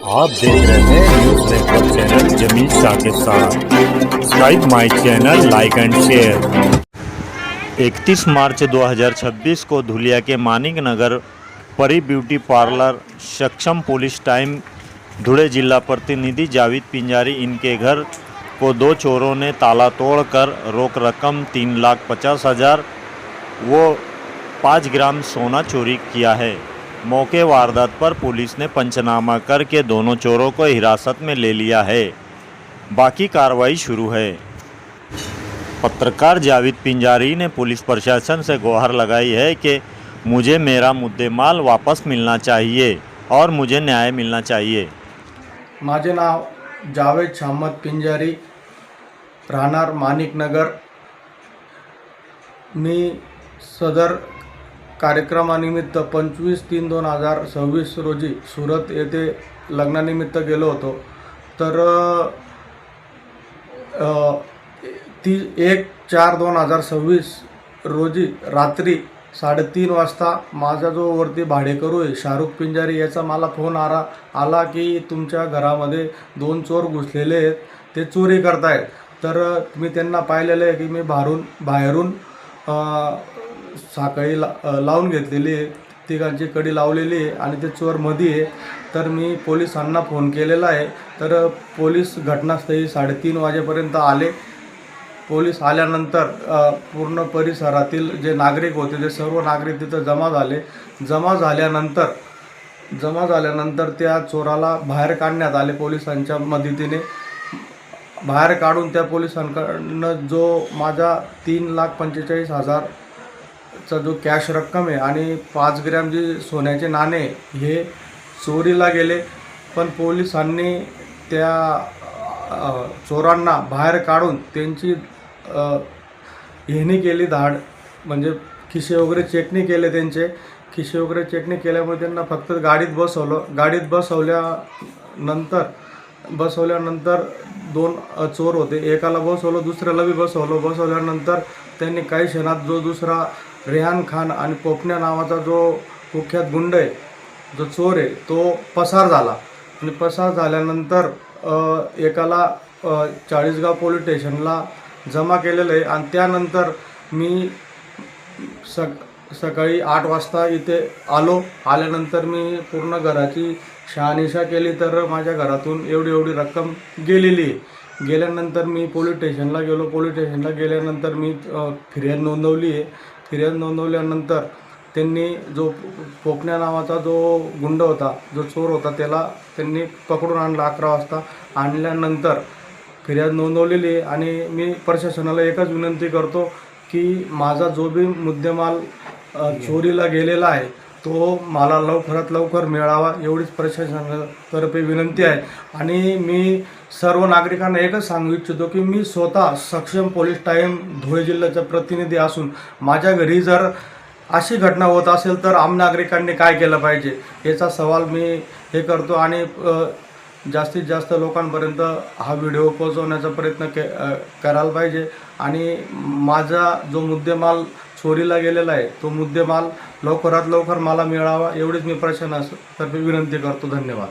आप देख रहे हैं न्यूज नेटवर्क चैनल जमीन शाह के साथ। Subscribe my channel, like and share. 31 मार्च 2026 को धुलिया के मानिक नगर परी ब्यूटी पार्लर सक्षम पुलिस टाइम धुले जिला प्रतिनिधि जावेद पिंजारी इनके घर को दो चोरों ने ताला तोड़कर रोक रकम 3,50,000 वो 5 ग्राम सोना चोरी किया है। मौके वारदात पर पुलिस ने पंचनामा करके दोनों चोरों को हिरासत में ले लिया है। बाकी कार्रवाई शुरू है। पत्रकार जावेद पिंजारी ने पुलिस प्रशासन से गुहार लगाई है कि मुझे मेरा मुद्देमाल वापस मिलना चाहिए और मुझे न्याय मिलना चाहिए। माझे नाव जावेद शामत पिंजारी, राहणार मानिक नगर। मी सदर कार्यक्रमानिमित्त 25/3/2026 रोजी सुरत येथे लग्नानिमित्त गेलो होतो। तर 1/4/2026 रोजी रात्री 3:30 वाजता माझा जो वरती भाडेकरू आहे शाहरुख पिंजारी याचा मला फोन आला की तुमच्या घरामध्ये 2 चोर घुसलेले आहेत, ते चोरी करतायत। तर मी त्यांना पाहिलेलं आहे की मी बाहेरून साखळी लावून घेतलेली आहे, तिघांची कडी लावलेली आहे आणि ते चोर मध्ये आहे। तर मी पोलिसांना फोन केलेला आहे। तर पोलीस घटनास्थळी 3:30 वाजेपर्यंत आले। पोलीस आल्यानंतर पूर्ण परिसरातील जे नागरिक होते ते सर्व नागरिक तिथं जमा झाल्यानंतर त्या चोराला बाहेर काढण्यात आले। पोलिसांच्या मदतीने बाहेर काढून त्या पोलिसांकडनं जो माझा 3,45,000 चा जो कॅश रक्कम आहे आणि 5 ग्रॅम जे सोन्याचे नाणे हे चोरीला गेले। पण पोलिसांनी त्या चोरांना बाहेर काढून त्यांची हेनी केली धाड, म्हणजे खिसे वगैरे चेक नाही केले। त्यांचे खिसे वगैरे चेक नाही केल्यामुळे त्यांना फक्त गाडीत बसवलं। गाडीत बसवल्यानंतर 2 चोर होते, एकाला बसवलं, दुसऱ्याला बी बसवलं। बसवल्यानंतर त्यांनी काही क्षणात जो दुसरा रेहान खान आणि पोपण्या नावाचा जो कुख्यात गुंड आहे, जो चोर आहे, तो पसार झाला। आणि पसार झाल्यानंतर एकाला चाळीसगाव पोलीस स्टेशनला जमा केलेलं आहे। आणि त्यानंतर मी सकाळी 8 वाजता इथे आल्यानंतर मी पूर्ण घराची शहानिशा केली। तर माझ्या घरातून एवढी रक्कम गेलेली आहे। गेल्यानंतर मी पोलीस स्टेशनला गेलो। पोलीस स्टेशनला गेल्यानंतर मी फिर्याद नोंदवली आहे। फिर्याद नोंदवल्यानंतर त्यांनी जो पोपण्या नावाचा जो गुंड होता, जो चोर होता, त्याला त्यांनी पकडून आणला 11 वाजता। आणल्यानंतर फिर्याद नोंदवलेली आहे आणि मी प्रशासनाला एकच विनंती करतो की माझा जो बी मुद्देमाल चोरीला गेलेला आहे तो मला लवकरात लवकर मिळावा, एवढीच प्रशासनातर्फे विनंती आहे। आणि मी सर्व नागरिकांना एकच सांगू इच्छितो की मी स्वतः सक्षम पोलीस टाइम धुळे जिल्ह्याचा प्रतिनिधी असून माझ्या घरी जर अशी घटना होत असेल तर आम नागरिकांनी काय केलं पाहिजे याचा सवाल मी हे करतो। आणि जास्तीत जास्त लोकांपर्यंत हा व्हिडिओ पोहोचवण्याचा प्रयत्न करायला पाहिजे। आणि माझा जो मुद्देमाल चोरीला गेलेला आहे तो मुद्देमाल लवकरात लवकर मला मिळावा, एवढीच मी प्रशासनातर्फे विनंती करतो। धन्यवाद।